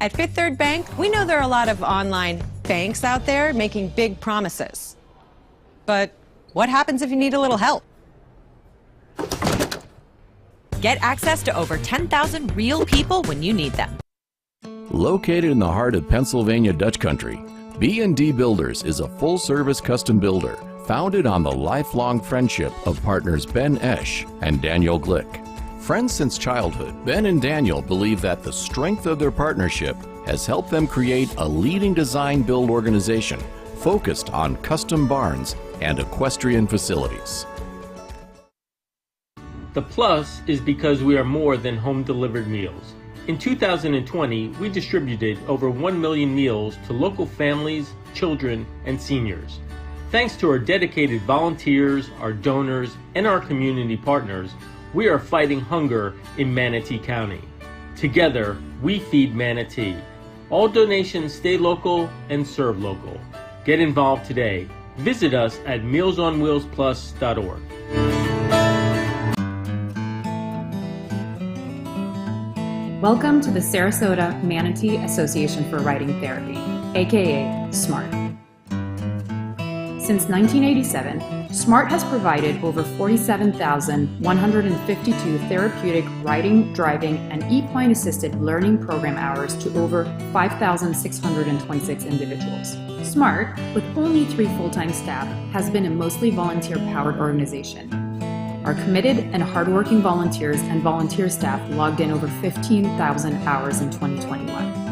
At Fifth Third Bank, we know there are a lot of online banks out there making big promises. But what happens if you need a little help? Get access to over 10,000 real people when you need them. Located in the heart of Pennsylvania Dutch Country, B&D Builders is a full-service custom builder founded on the lifelong friendship of partners Ben Esch and Daniel Glick. Friends since childhood, Ben and Daniel believe that the strength of their partnership has helped them create a leading design build organization focused on custom barns and equestrian facilities. The plus is because we are more than home-delivered meals. In 2020, we distributed over 1 million meals to local families, children, and seniors. Thanks to our dedicated volunteers, our donors, and our community partners, we are fighting hunger in Manatee County. Together, we feed Manatee. All donations stay local and serve local. Get involved today. Visit us at mealsonwheelsplus.org. Welcome to the Sarasota Manatee Association for Riding Therapy, aka SMART. Since 1987, SMART has provided over 47,152 therapeutic riding, driving, and equine-assisted learning program hours to over 5,626 individuals. SMART, with only 3 full-time staff, has been a mostly volunteer-powered organization. Our committed and hardworking volunteers and volunteer staff logged in over 15,000 hours in 2021.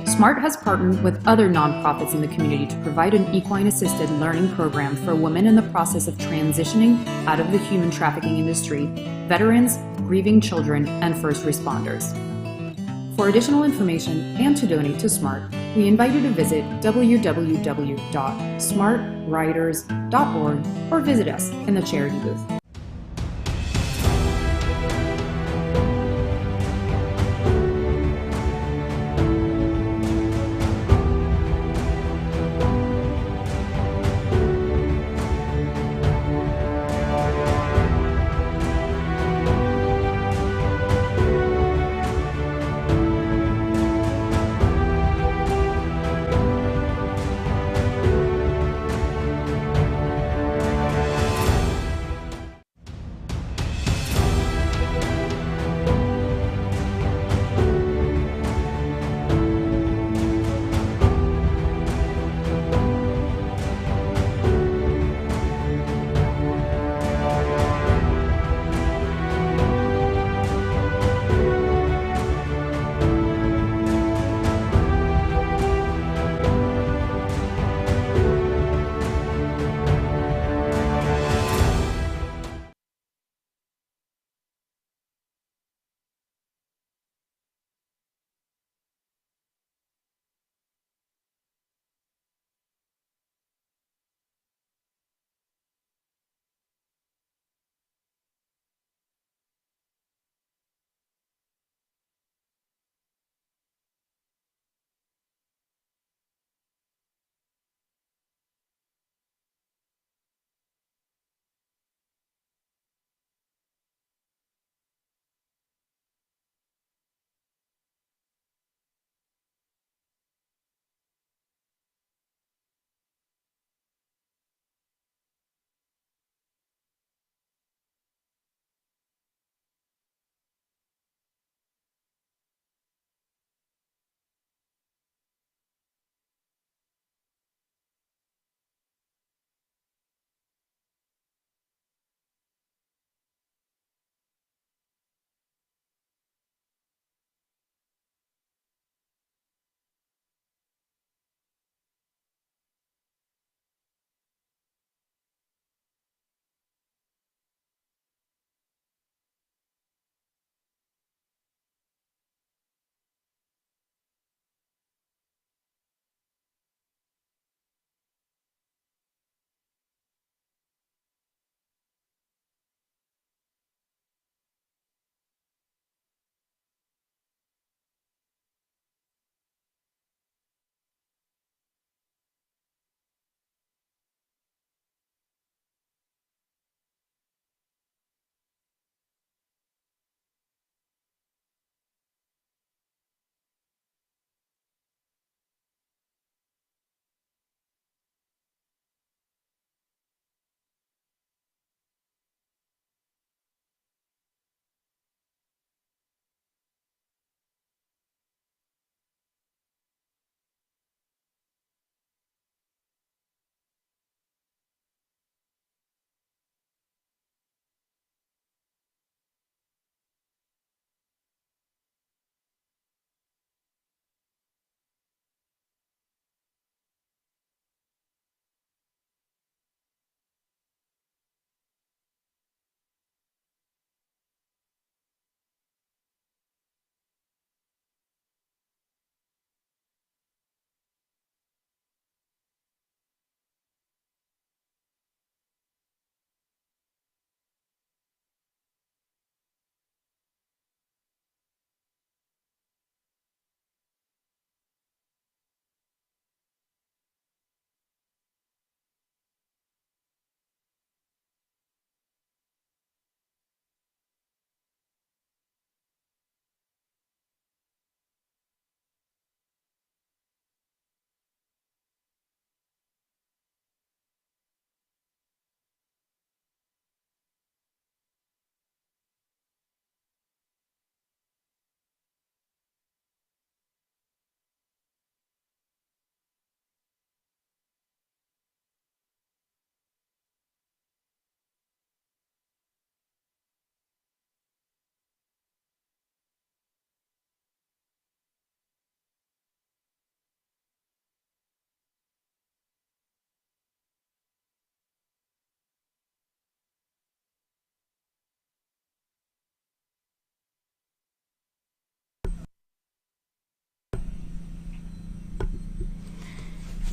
SMART has partnered with other nonprofits in the community to provide an equine-assisted learning program for women in the process of transitioning out of the human trafficking industry, veterans, grieving children, and first responders. For additional information and to donate to SMART, we invite you to visit www.smartriders.org or visit us in the charity booth.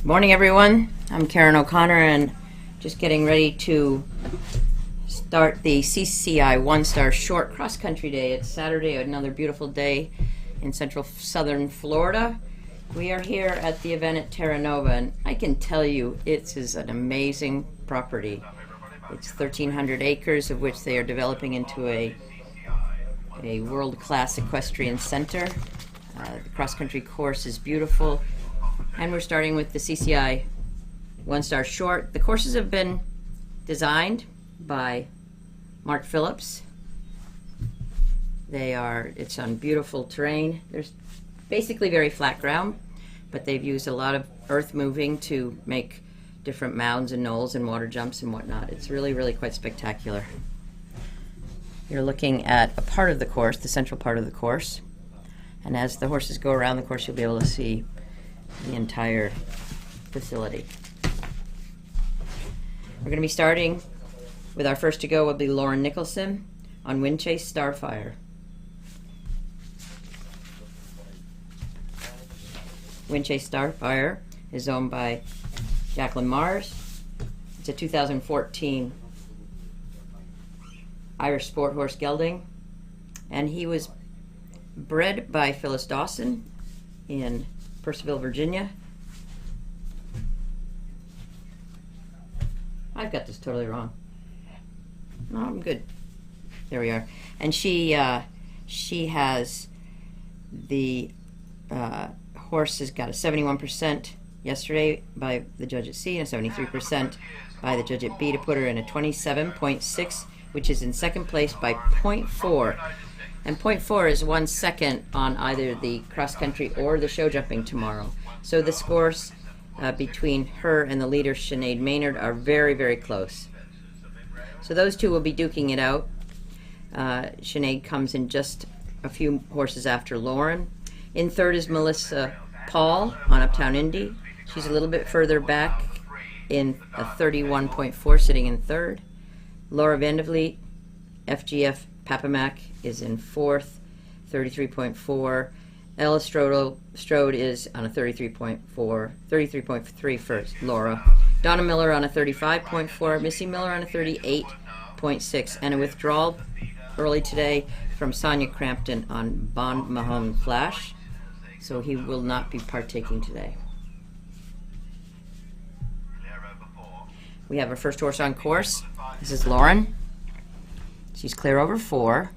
Morning, everyone. I'm Karen O'Connor, and just getting ready to start the CCI one-star short cross-country day. It's Saturday, another beautiful day in central southern Florida. We are here at the event at Terra Nova, and I can tell you it is an amazing property. It's 1,300 acres, of which they are developing into a world-class equestrian center. The cross-country course is beautiful. And we're starting with the CCI one-star short. The courses have been designed by Mark Phillips. It's on beautiful terrain. There's basically very flat ground, but they've used a lot of earth moving to make different mounds and knolls and water jumps and whatnot. It's really, really quite spectacular. You're looking at a part of the course, the central part of the course. And as the horses go around the course, you'll be able to see the entire facility. We're going to be starting with our first to go will be Lauren Nicholson on Windchase Starfire. Windchase Starfire is owned by Jacqueline Mars. It's a 2014 Irish sport horse gelding, and he was bred by Phyllis Dawson in Purcellville, Virginia. I've got this totally wrong. No, I'm good. There we are. And she has the horse has got a 71% yesterday by the judge at C and a 73% by the judge at B to put her in a 27.6, which is in second place by 0.4. And 0.4 is 1 second on either the cross country or the show jumping tomorrow. So the scores between her and the leader, Sinead Maynard, are very, very close. So those two will be duking it out. Sinead comes in just a few horses after Lauren. In third is Melissa Paul on Uptown Indy. She's a little bit further back in a 31.4, sitting in third. Laura Vandevliet, FGF Papamac, is in fourth, 33.4. Ella Strode is on a 33.3 for Laura. Donna Miller on a 35.4. Missy Miller on a 38.6. And a withdrawal early today from Sonia Crampton on Bond Mahone Flash. So he will not be partaking today. We have our first horse on course. This is Lauren. She's clear over 4.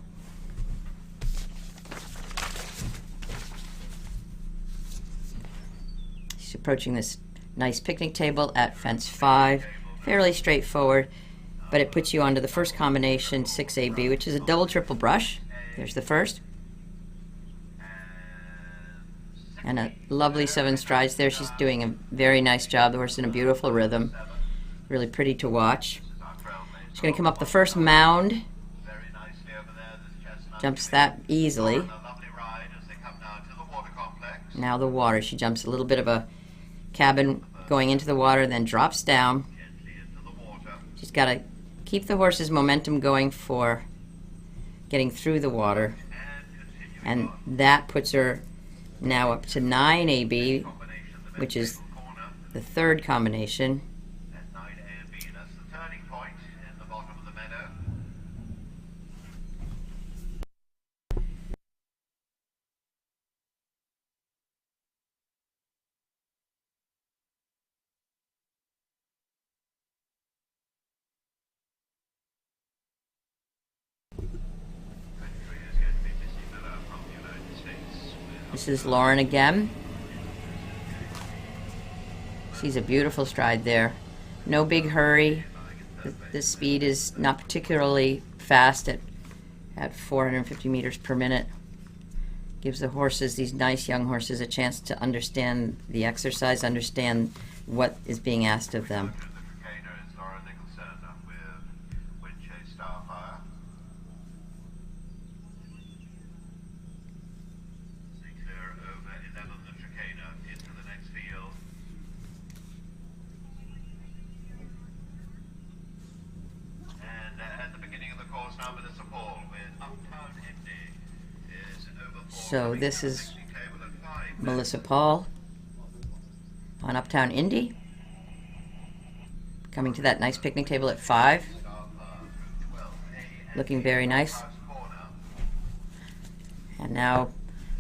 She's approaching this nice picnic table at fence 5. Fairly straightforward, but it puts you onto the first combination, 6AB, which is a double triple brush. There's the first. And a lovely 7 strides there. She's doing a very nice job. The horse is in a beautiful rhythm. Really pretty to watch. She's going to come up the first mound. Jumps that easily. Now the water. She jumps a little bit of a cabin going into the water, then drops down. She's got to keep the horse's momentum going for getting through the water. And that puts her now up to 9AB, which is the third combination. This is Lauren again. She's a beautiful stride there. No big hurry. The speed is not particularly fast at 450 meters per minute. Gives the horses, these nice young horses, a chance to understand the exercise, understand what is being asked of them. So this is Melissa Paul. on Uptown Indy. Coming to that nice picnic table at 5. Looking very nice. And now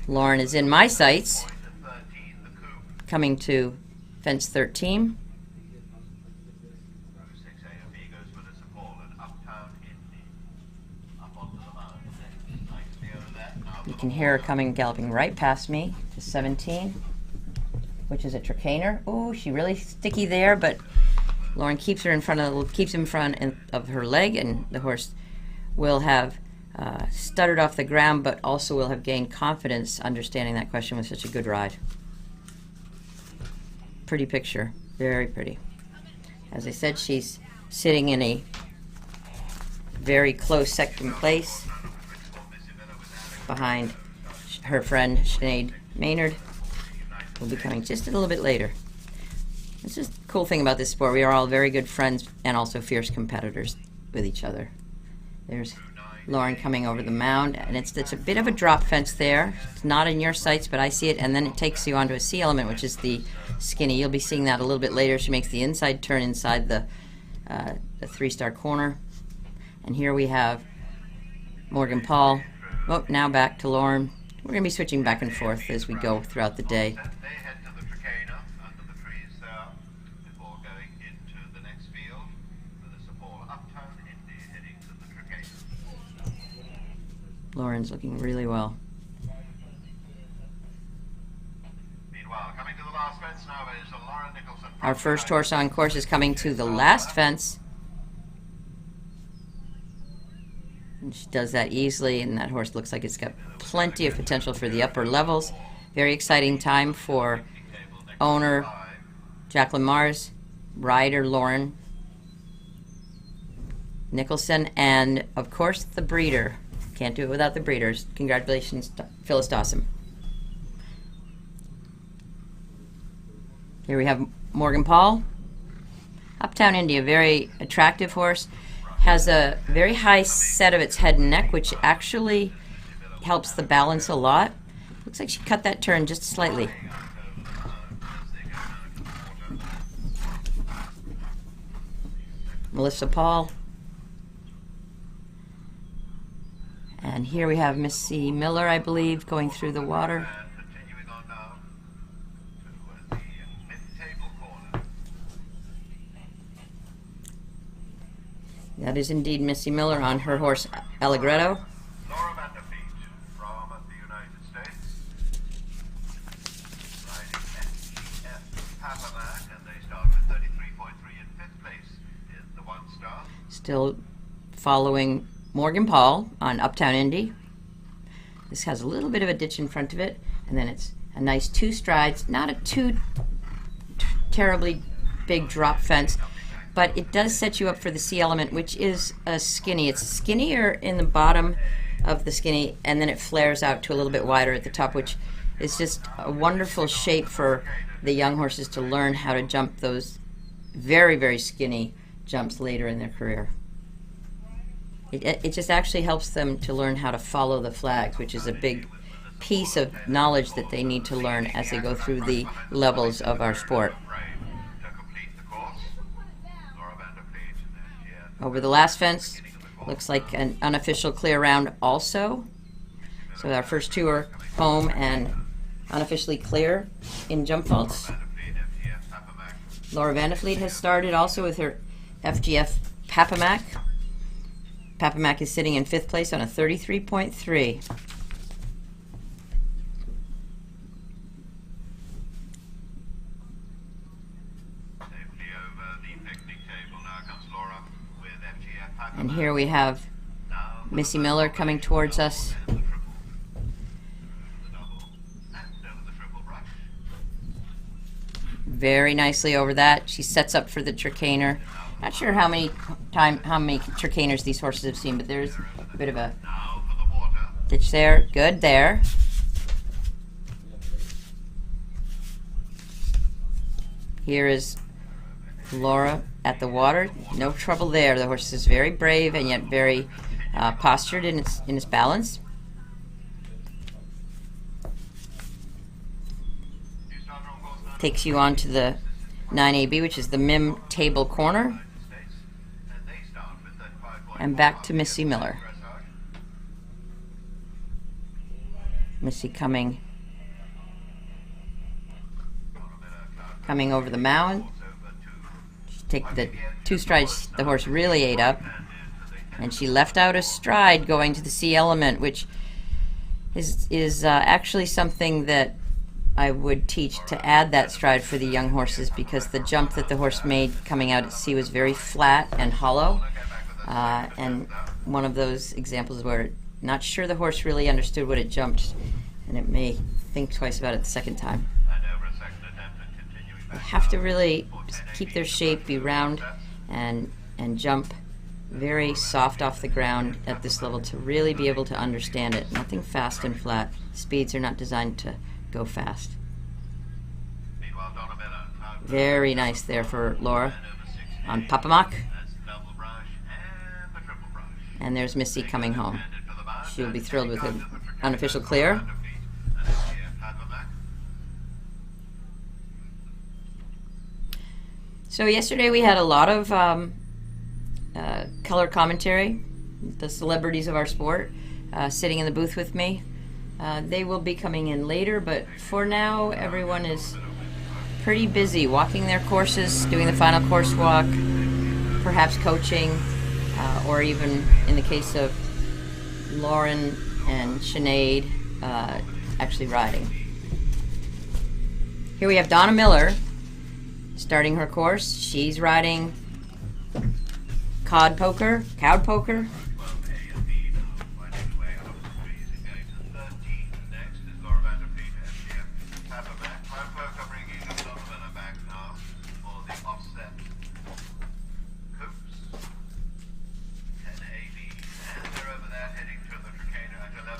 Lauren is in my sights. Coming to fence 13. You can hear her coming, galloping right past me to 17, which is a Tricaner. Oh, she really sticky there, but Lauren keeps him in front of her leg, and the horse will have stuttered off the ground, but also will have gained confidence understanding that question was such a good ride. Pretty picture, very pretty. As I said, she's sitting in a very close second place behind her friend Sinead Maynard. Will be coming just a little bit later. This is the cool thing about this sport. We are all very good friends and also fierce competitors with each other. There's Lauren coming over the mound, and it's a bit of a drop fence there. It's not in your sights, but I see it, and then it takes you onto a C element, which is the skinny. You'll be seeing that a little bit later. She makes the inside turn inside the 3-star corner. And here we have Morgan Paul. Oh, now back to Lauren. We're going to be switching back and forth as we go throughout the day. Lauren's looking really well. Our first horse on course is coming to the last fence. And she does that easily, and that horse looks like it's got plenty of potential for the upper levels. Very exciting time for owner Jacqueline Mars, rider Lauren Nicholson, and of course the breeder. Can't do it without the breeders. Congratulations, Phyllis Dawson. Here we have Morgan Paul. Uptown Indy, a very attractive horse. Has a very high set of its head and neck, which actually helps the balance a lot. Looks like she cut that turn just slightly. Melissa Paul. And here we have Missy Miller, I believe, going through the water. That is indeed Missy Miller on her horse Allegretto. Still following Morgan Paul on Uptown Indy. This has a little bit of a ditch in front of it, and then it's a nice 2 strides, not a too terribly big drop fence, but it does set you up for the C element, which is a skinny. It's skinnier in the bottom of the skinny, and then it flares out to a little bit wider at the top, which is just a wonderful shape for the young horses to learn how to jump those very, very skinny jumps later in their career. It just actually helps them to learn how to follow the flags, which is a big piece of knowledge that they need to learn as they go through the levels of our sport. Over the last fence, looks like an unofficial clear round also. So our first 2 are home and unofficially clear in jump faults. Laura Vanderfleet has started also with her FGF Papamac. Papamac is sitting in 5th place on a 33.3. And here we have Missy Miller coming towards us. Very nicely over that. She sets up for the Tricaner. Not sure how many Tricaners these horses have seen, but there's a bit of a ditch there. Good there. Here is Laura at the water. No trouble there. The horse is very brave and yet very postured in its balance. takes you on to the 9AB, which is the Mim table corner, and back to Missy Miller. Missy coming over the mound. She take the 2 strides the horse really ate up, and she left out a stride going to the C element, which is actually something that I would teach, to add that stride for the young horses, because the jump that the horse made coming out at C was very flat and hollow, and one of those examples where not sure the horse really understood what it jumped, and it may think twice about it the second time. They have to really keep their shape, be round, and jump very soft off the ground at this level to really be able to understand it. Nothing fast and flat. Speeds are not designed to go fast. Very nice there for Laura on Papamak. And there's Missy coming home. She'll be thrilled with an unofficial clear. So yesterday we had a lot of color commentary. The celebrities of our sport sitting in the booth with me. They will be coming in later, but for now everyone is pretty busy walking their courses, doing the final course walk, perhaps coaching, or even in the case of Lauren and Sinead, actually riding. Here we have Donna Miller starting her course. She's riding Cowd Poker.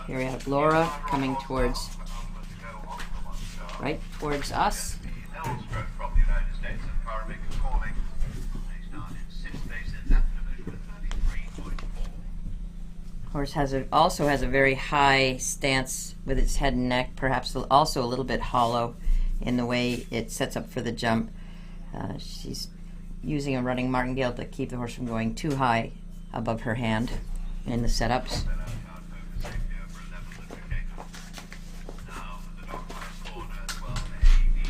Here we have Laura coming right towards us. Horse also has a very high stance with its head and neck, perhaps also a little bit hollow in the way it sets up for the jump. She's using a running martingale to keep the horse from going too high above her hand in the setups.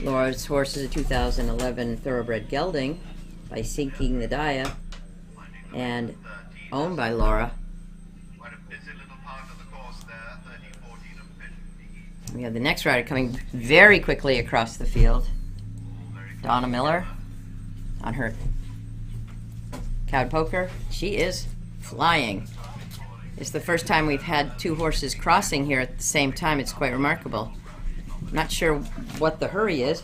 Laura's horse is a 2011 thoroughbred gelding by Sinking the Dia and owned by Laura. We have the next rider coming very quickly across the field. Donna Miller on her Cowd Poker. She is flying. It's the first time we've had 2 horses crossing here at the same time. It's quite remarkable. I'm not sure what the hurry is.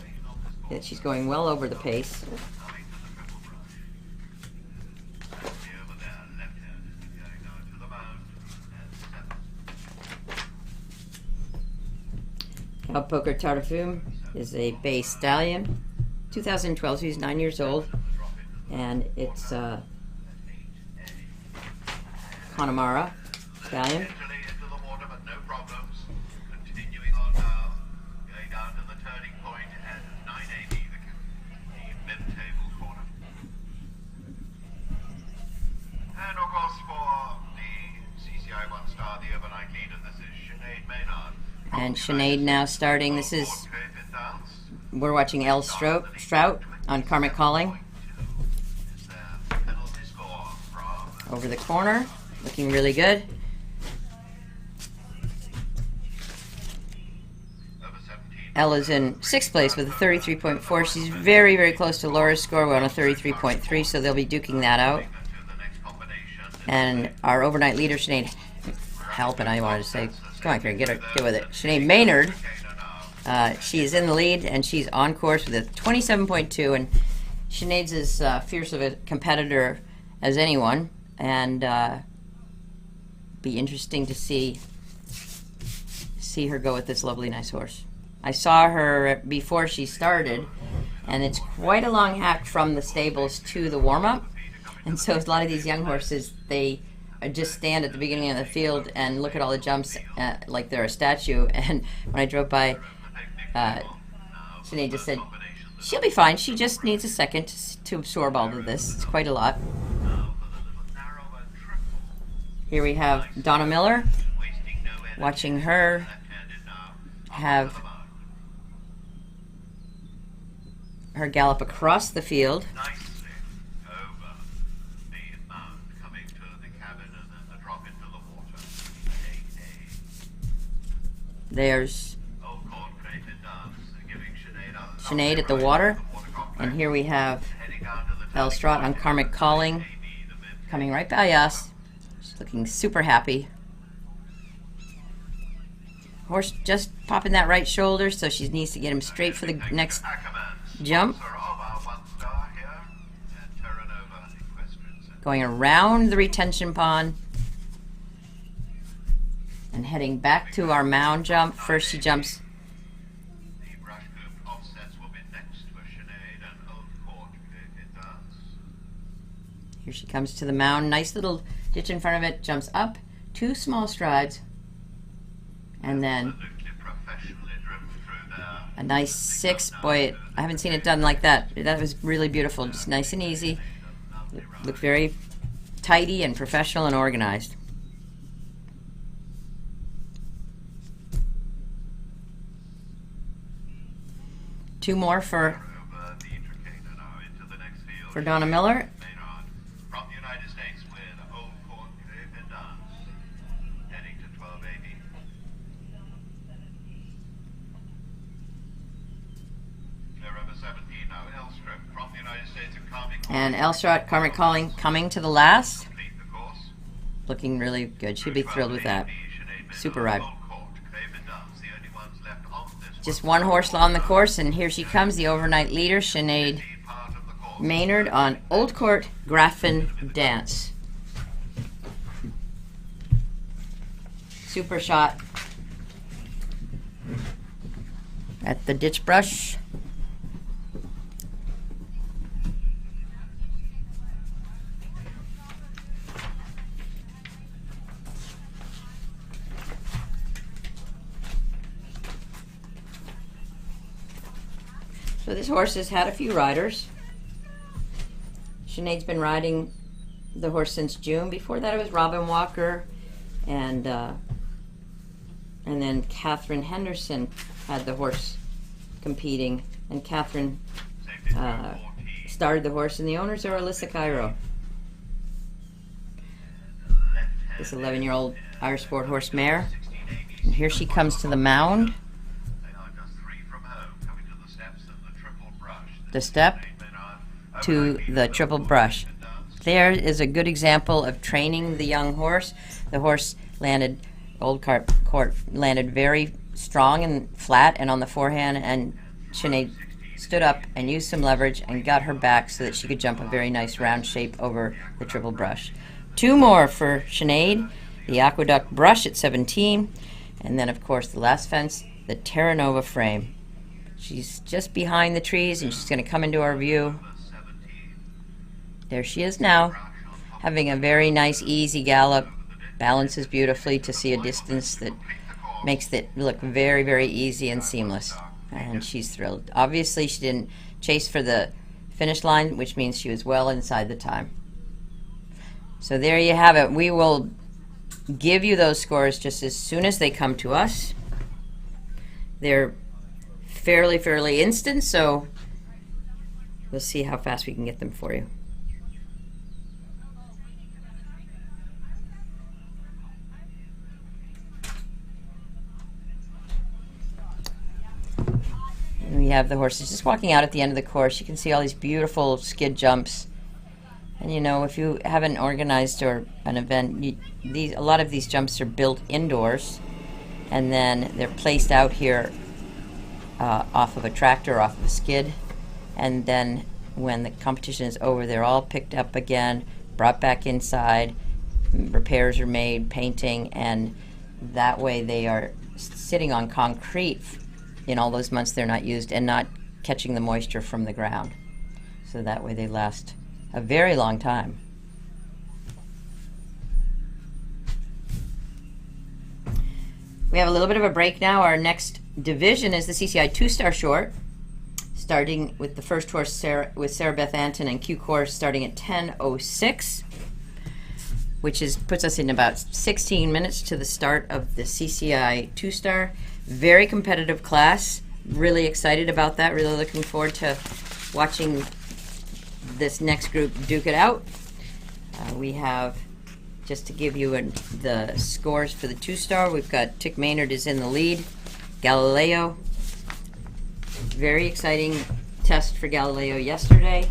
She's going well over the pace. Cowd Poker Tartufum is a bay stallion, 2012, so he's 9 years old, and it's Connemara stallion. And of course for the CCI1 star, the overnight leader, this is Sinead Maynard. And Sinead now starting. This is, we're watching Elle Strout on Karmic Calling. Over the corner, looking really good. Ella's in 6th place with a 33.4. She's very, very close to Laura's score. We're on a 33.3, so they'll be duking that out. And our overnight leader, Sinead, I wanted to say, come on, Karen, get with it. Sinead Maynard, she is in the lead, and she's on course with a 27.2, and Sinead's as fierce of a competitor as anyone, and be interesting to see her go with this lovely, nice horse. I saw her before she started, and it's quite a long hack from the stables to the warm-up. And so a lot of these young horses, they just stand at the beginning of the field and look at all the jumps like they're a statue. And when I drove by, Sinead just said, She'll be fine. She just needs a second to absorb all of this. It's quite a lot. Here we have Donna Miller, watching her have her gallop across the field. There's Sinead at the water, and here we have Elstrott on Karmic Calling, coming right by us. She's looking super happy. Horse just popping that right shoulder, so she needs to get him straight for the next jump. Going around the retention pond and heading back to our mound jump. First she jumps here, she comes to the mound, nice little ditch in front of it, jumps up 2 small strides, and then a nice 6. Boy, I haven't seen it done like that. That was really beautiful, just nice and easy. Looked very tidy and professional and organized. Two more for Donna Miller. And Elstrott, Karmic Calling, coming to the last. Looking really good. She'll be thrilled with that. Super ride. Just one horse on the course, and here she comes, the overnight leader, Sinead Maynard on Old Court Graffin Dance. Super shot at the ditch brush. So this horse has had a few riders. Sinead's been riding the horse since June. Before that it was Robin Walker, and then Catherine Henderson had the horse competing, and Catherine started the horse, and the owners are Alyssa Cairo. This 11-year-old Irish Sport horse mare. And here she comes to the mound. The step to the triple brush. There is a good example of training the young horse. The horse landed, Old Court landed very strong and flat and on the forehand, and Sinead stood up and used some leverage and got her back so that she could jump a very nice round shape over the triple brush. 2 more for Sinead, the Aqueduct Brush at 17, and then of course the last fence, the Terra Nova Frame. She's just behind the trees, and she's going to come into our view. There she is now, having a very nice, easy gallop. Balances beautifully to see a distance that makes it look very, very easy and seamless. And she's thrilled. Obviously, she didn't chase for the finish line, which means she was well inside the time. So there you have it. We will give you those scores just as soon as they come to us. They're fairly instant, so we'll see how fast we can get them for you. And we have the horses just walking out at the end of the course. You can see all these beautiful skid jumps. And you know, if you haven't organized or an event, a lot of these jumps are built indoors, and then they're placed out here off of a tractor, off of a skid, and then when the competition is over, they're all picked up again, brought back inside, repairs are made, painting, and that way they are sitting on concrete in all those months they're not used and not catching the moisture from the ground. So that way they last a very long time. We have a little bit of a break now. Our next division is the CCI 2-star short. It's starting with the first horse with Sarah Beth Anton and Q course starting at 10:06, which puts us in about 16 minutes to the start of the CCI 2-star. Very competitive class. Really excited about that. Really looking forward to watching this next group duke it out. We have, just to give you the scores for the 2-star, we've got Tick Maynard is in the lead. Galileo, very exciting test for Galileo yesterday.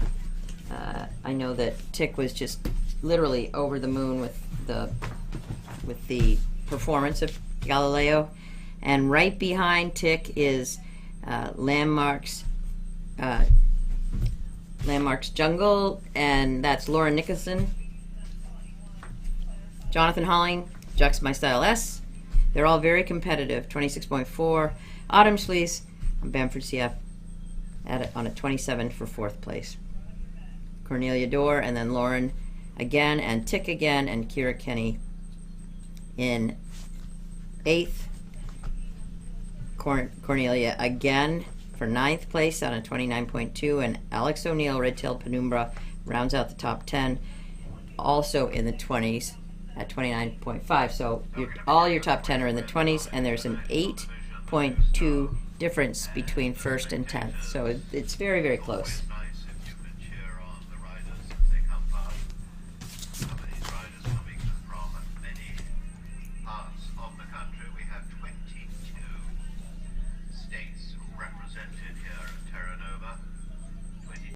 I know that Tick was just literally over the moon with the performance of Galileo, and right behind Tick is Landmarks Jungle, and that's Laura Nicholson. Jonathan Holling, Jux My Style S. They're all very competitive. 26.4. Autumn Schließ on Bamford CF on a 27 for 4th place. Cornelia Dorr, and then Lauren again, and Tick again, and Kira Kenny in 8th. Cornelia again for 9th place on a 29.2, and Alex O'Neill, Red-tailed Penumbra, rounds out the top 10, also in the 20s at 29.5. So all your top 10 are in the 20s, and there's an 8.2 difference between 1st and 10th. So it's very, very close.